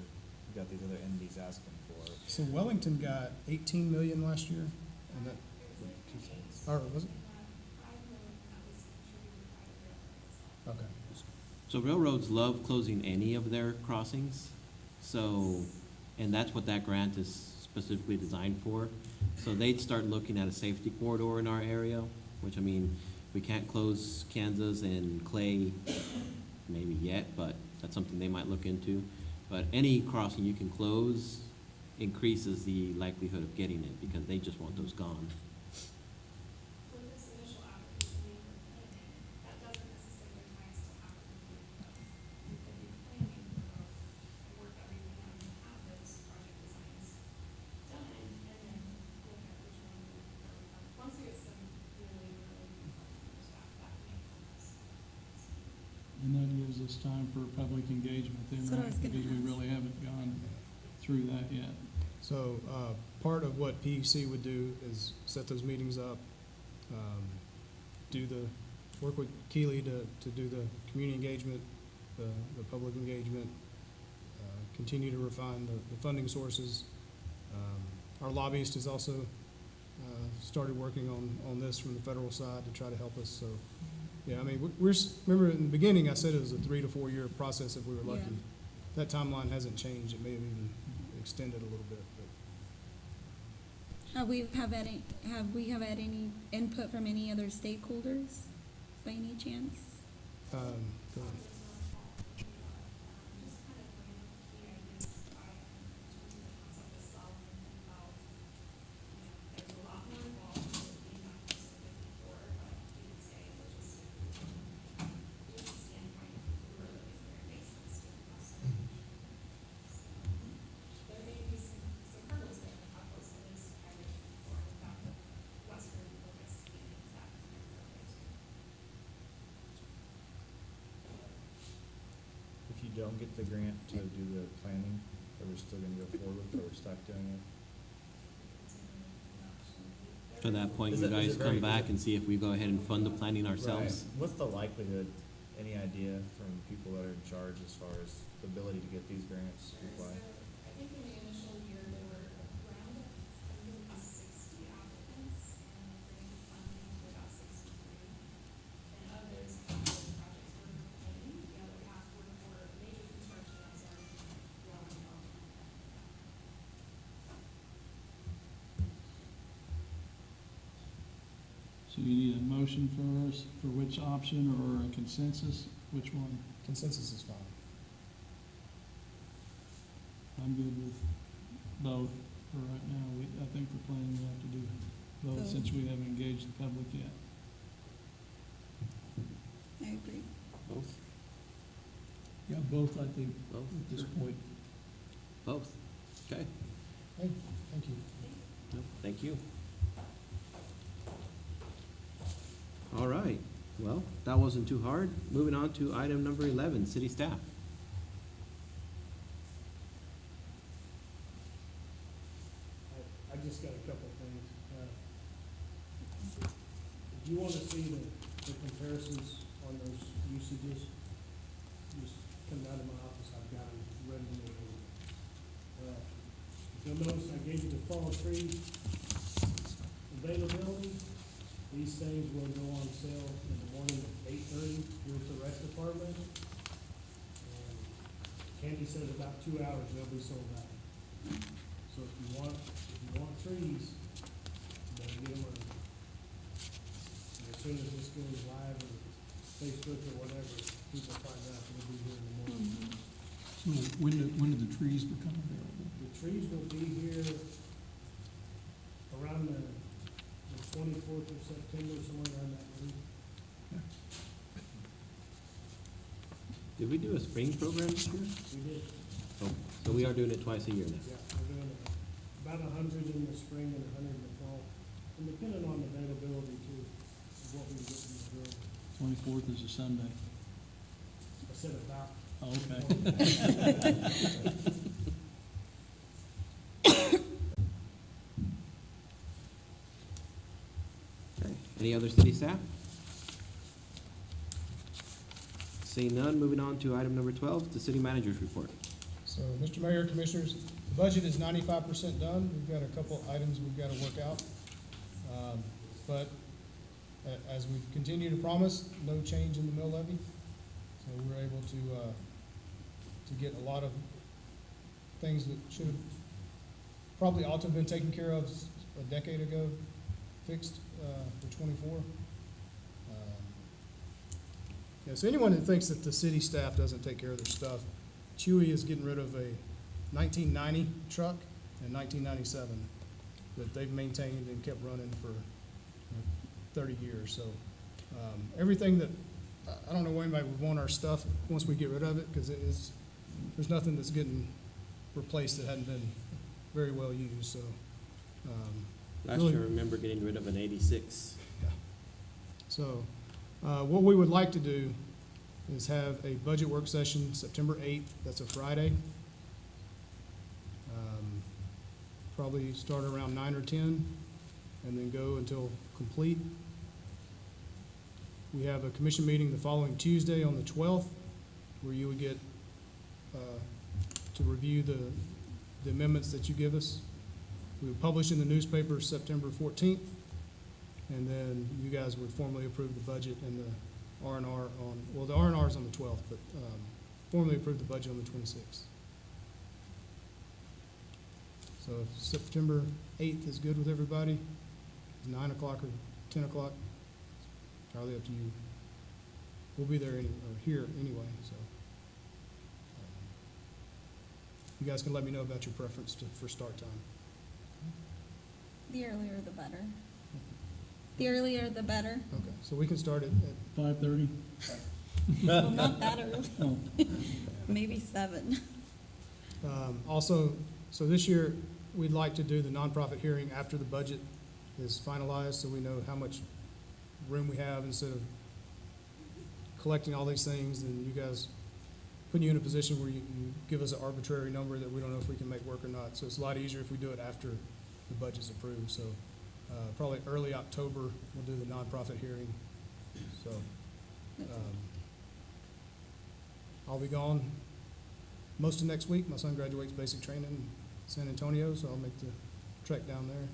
You've got these other entities asking for it. so Wellington got 18 million last year, and that, or was it? Okay. So railroads love closing any of their crossings, so, and that's what that grant is specifically designed for. So they'd start looking at a safety corridor in our area, which, I mean, we can't close Kansas and Clay maybe yet, but that's something they might look into. But any crossing you can close increases the likelihood of getting it, because they just want those gone. For this initial application, we were planning, that doesn't necessarily tie us to having to do both. We could be planning for both, and work everything out and have those project designs done, and then look at which one we would go with. Once we get some really, really good numbers back, that may help us. And that gives us time for public engagement then, That's what I right? was gonna Because we ask. really haven't gone through that yet. So, part of what PEC would do is set those meetings up, work with Keely to do the community engagement, the public engagement, continue to refine the funding sources. Our lobbyist has also, started working on this from the federal side to try to help us, so, yeah, I mean, remember in the beginning, I said it was a 3 to 4 year process if we were lucky. Yeah. That timeline hasn't changed, it may have even extended a little bit, but. Have we had any input from any other stakeholders by any chance? Go ahead. Just kind of bring key ideas by, in terms of the concept of solving about, there's a lot more involved in it being not just before, but you could say logistically, just a standpoint, where it makes sense to us. There may be some hurdles there to have those that is highway before, without the western focus being that connected. If you don't get the grant to do the planning, are we still gonna go forward with it, or we're stuck doing it? To that point, Is you it- is guys it very- come back and see if we go ahead and fund the planning ourselves. Right. What's the likelihood, any idea from people that are in charge as far as the ability to get these grants to apply? I think in the initial year, there were around 160 applicants, and the grant funding for about 63. And of those, half of the projects were for planning, the other half were for major construction that's already well involved. So you need a motion for which option, or a consensus, which one? Consensus is fine. I'm good with both for right now. I think we're planning to have to do both Both. since we haven't engaged the public yet. I agree. Both? Yeah, both, I think, Both? at this point. Both. Okay, Hey, thank you. no, thank you. All right, well, that wasn't too hard. Moving on to item number 11, city staff. I just got a couple of things. If you want to see the comparisons on those usages, just come down to my office, I've got them ready to make. You'll notice I gave you the fall tree availability. These things will go on sale in the morning at 8:30 here at the rec department. And Candy said about 2 hours they'll be sold out. So if you want trees, you better get them early. And as soon as this goes live or Facebook or whatever, people find out it'll be here in the morning. So when do the trees become available? The trees will be here around the 24th of September, somewhere around that week. Did we do a spring program this year? We did, Oh, so we are doing it twice a year now. yeah, we're doing about 100 in the spring and 100 in the fall. And depending on availability too, of what we get from the drill. 24th is a Sunday. I said about. Oh, okay. Okay, any other city staff? Seeing none, moving on to item number 12, the city manager's report. So, Mr. Mayor, Commissioners, the budget is 95% done. We've got a couple items we've got to work out. But as we've continued to promise, no change in the mill levy. So we're able to get a lot of things that should have, probably ought to have been taken care of a decade ago, fixed for '24. Yeah, so anyone who thinks that the city staff doesn't take care of their stuff, Chewy is getting rid of a 1990 truck and 1997 that they've maintained and kept running for 30 years. So everything that, I don't know why anybody would want our stuff once we get rid of it, because there's nothing that's getting replaced that hadn't been very well used, so. Last really- year, I remember getting rid of an 86. So, what we would like to do is have a budget work session September 8th, that's a Friday. Probably start around 9 or 10, and then go until complete. We have a commission meeting the following Tuesday on the 12th, where you would get to review the amendments that you give us. We would publish in the newspaper September 14th, and then you guys would formally approve the budget and the R&R on, well, the R&R is on the 12th, but formally approve the budget on the 26th. So if September 8th is good with everybody, 9 o'clock or 10 o'clock, entirely up to you. We'll be there or here anyway, so. You guys can let me know about your preference for start time. The earlier the better. The earlier the better. Okay, so we can start at 5:30? Well, not that early. Oh. Maybe 7. Also, so this year, we'd like to do the nonprofit hearing after the budget is finalized, so we know how much room we have instead of collecting all these things and you guys, putting you in a position where you give us an arbitrary number that we don't know if we can make work or not. So it's a lot easier if we do it after the budget's approved. So probably early October, we'll do the nonprofit hearing. So I'll be gone most of next week. My son graduates basic training in San Antonio, so I'll make the trek down there.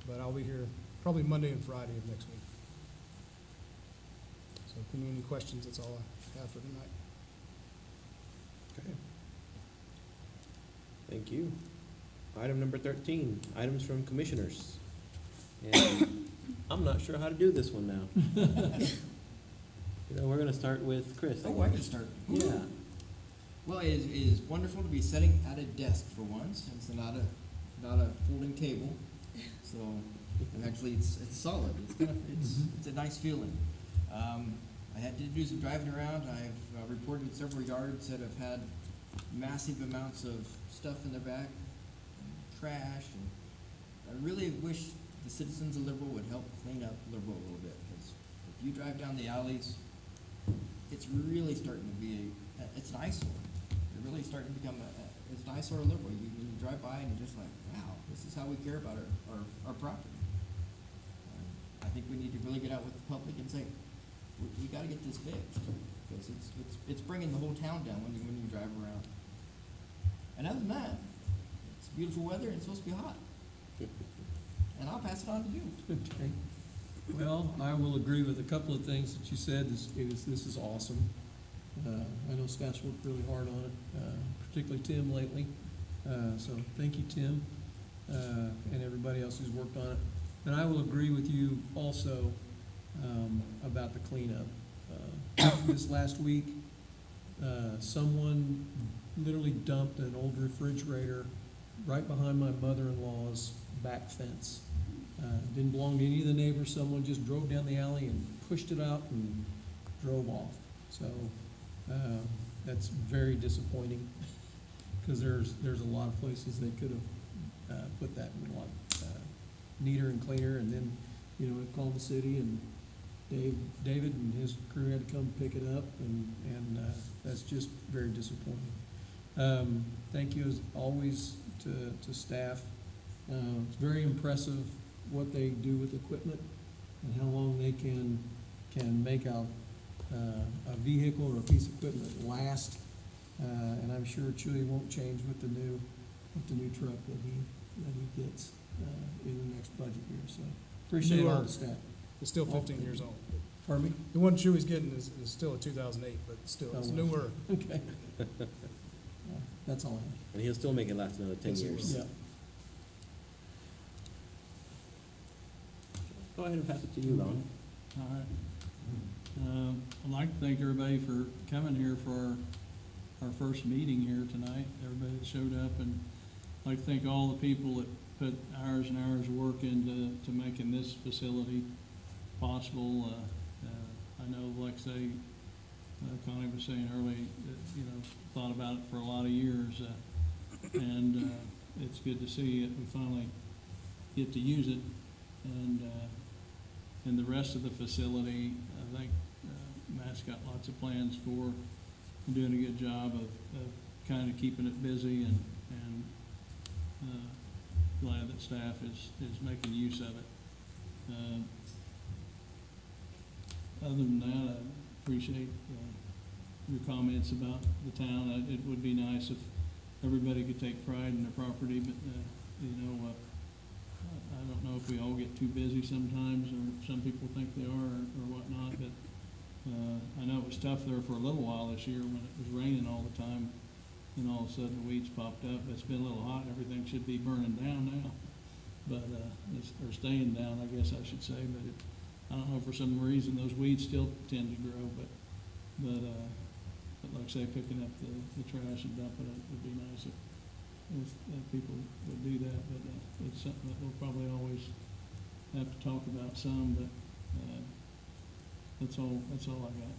But I'll be here probably Monday and Friday of next week. So if you have any questions, that's all I have for tonight. Okay. Thank you. Item number 13, items from commissioners. And I'm not sure how to do this one now. We're gonna start with Chris. Oh, I can start. Yeah. Well, it is wonderful to be sitting at a desk for once. It's not a folding table, so and actually it's solid. It's kind of it's a nice feeling. I had to do some driving around. I've reported several yards that have had massive amounts of stuff in their back trash, and I really wish the citizens of Liberal would help clean up Liberal a little bit, because if you drive down the alleys, it's really starting to be it's an eyesore. It's really starting to become it's an eyesore of Liberal. You drive by and you're just like, wow, this is how we care about our property. I think we need to really get out with the public and say, we gotta get this fixed, because it's bringing the whole town down when you drive around. And other than that, it's beautiful weather and it's supposed to be hot. And I'll pass it on to you. Okay. Well, I will agree with a couple of things that you said. This is awesome. I know staff's worked really hard on it, particularly Tim lately. So thank you, Tim, and everybody else who's worked on it. And I will agree with you also about the cleanup. This last week, someone literally dumped an old refrigerator right behind my mother-in-law's back fence. Didn't belong to any of the neighbors. Someone just drove down the alley and pushed it out and drove off. So that's very disappointing, because there's a lot of places they could have put that in a lot neater and cleaner. And then, you know, it called the city, and David and his crew had to come pick it up, and that's just very disappointing. Thank you as always to staff. It's very impressive what they do with equipment and how long they can make a vehicle or a piece of equipment last. And I'm sure Chewy won't change with the new truck that he gets in the next budget year. So appreciate all the staff. It's still 15 years old. Pardon me? The one Chewy's getting is still a 2008, but still, it's Oh, well. newer. Okay. That's all I have. And he'll still make it last another 10 Yes, he years. Yeah. Go ahead and pass it to you, Ron. All right. I'd like to thank everybody for coming here for our first meeting here tonight, everybody that showed up, and I'd like to thank all the people that put hours and hours of work into making this facility possible. I know, like say, Connie was saying earlier, you know, thought about it for a lot of years, and it's good to see it. We finally get to use it, and the rest of the facility, I think Matt's got lots of plans for, and doing a good job of kind of keeping it busy, and glad that staff is making use of it. Other than that, I appreciate your comments about the town. It would be nice if everybody could take pride in their property, but you know, I don't know if we all get too busy sometimes, or some people think they are, or whatnot, but I know it was tough there for a little while this year when it was raining all the time, and all of a sudden the weeds popped up. It's been a little hot, everything should be burning down now, but or staying down, I guess I should say, but I don't know, for some reason those weeds still tend to grow, but like I say, picking up the trash and dumping it would be nice if people would do that, but it's something that we'll probably always have to talk about some, but that's all I got.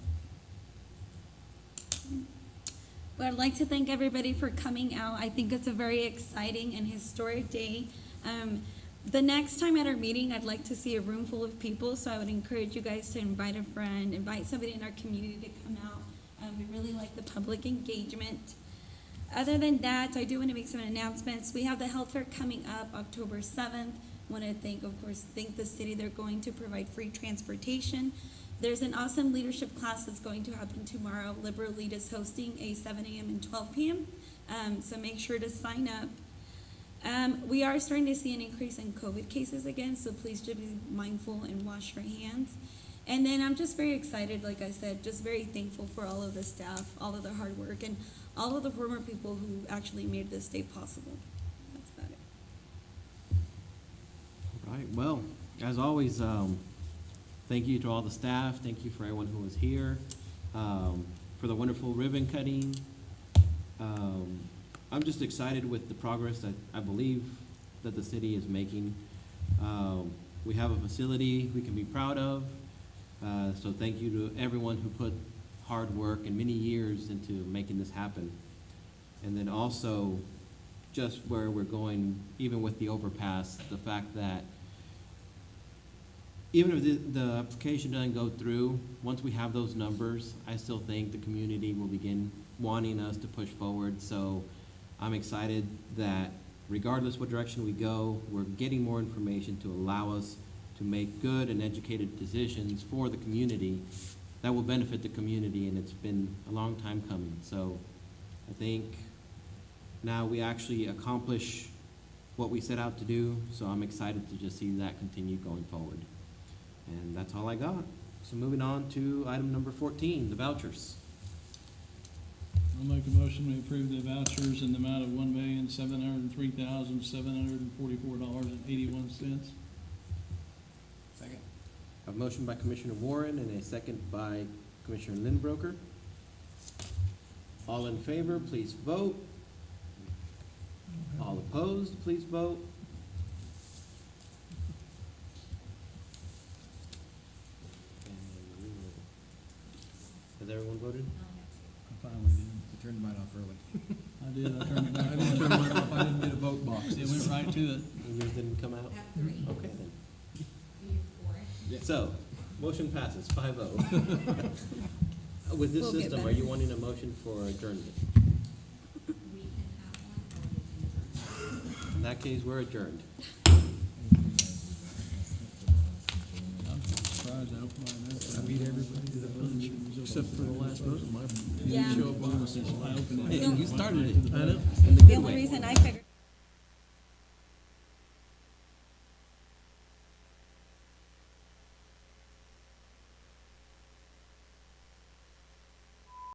Well, I'd like to thank everybody for coming out. I think it's a very exciting and historic day. The next time at our meeting, I'd like to see a room full of people, so I would encourage you guys to invite a friend, invite somebody in our community to come out. We really like the public engagement. Other than that, I do want to make some announcements. We have the health fair coming up October 7th. Want to thank the city. They're going to provide free transportation. There's an awesome leadership class that's going to happen tomorrow. Liberal Lead is hosting a 7 a.m. and 12 p.m. So make sure to sign up. We are starting to see an increase in COVID cases again, so please just be mindful and wash your hands. And then I'm just very excited, like I said, just very thankful for all of the staff, all of the hard work, and all of the former people who actually made this day possible. That's about it. All right, well, as always, thank you to all the staff. Thank you for everyone who was here, for the wonderful ribbon cutting. I'm just excited with the progress that I believe that the city is making. We have a facility we can be proud of. So thank you to everyone who put hard work and many years into making this happen. And then also, just where we're going, even with the overpass, the fact that even if the application doesn't go through, once we have those numbers, I still think the community will begin wanting us to push forward. So I'm excited that regardless what direction we go, we're getting more information to allow us to make good and educated decisions for the community that will benefit the community, and it's been a long time coming. So I think now we actually accomplish what we set out to do, so I'm excited to just see that continue going forward. And that's all I got. So moving on to item number 14, the vouchers. I'll make a motion to approve the vouchers in the amount of $1,703,744.81. Second. A motion by Commissioner Warren and a second by Commissioner Lindbroker. All in favor, please vote. All opposed, please vote. Has everyone voted? I finally did. You turned mine off early. I did, I turned it I back didn't turn on. mine off, I didn't get a vote box. It went right to it. Yours didn't come out? Okay then. Yeah. So, motion passes 5-0. With this We'll get system, are better. you wanting a motion for adjournment? In that case, we're adjourned. I'm surprised I opened mine up. I beat everybody to the punch, except for the last vote. Yeah. Show up on I opened it. Hey, you started it. I know. In the The good only way. reason I figured.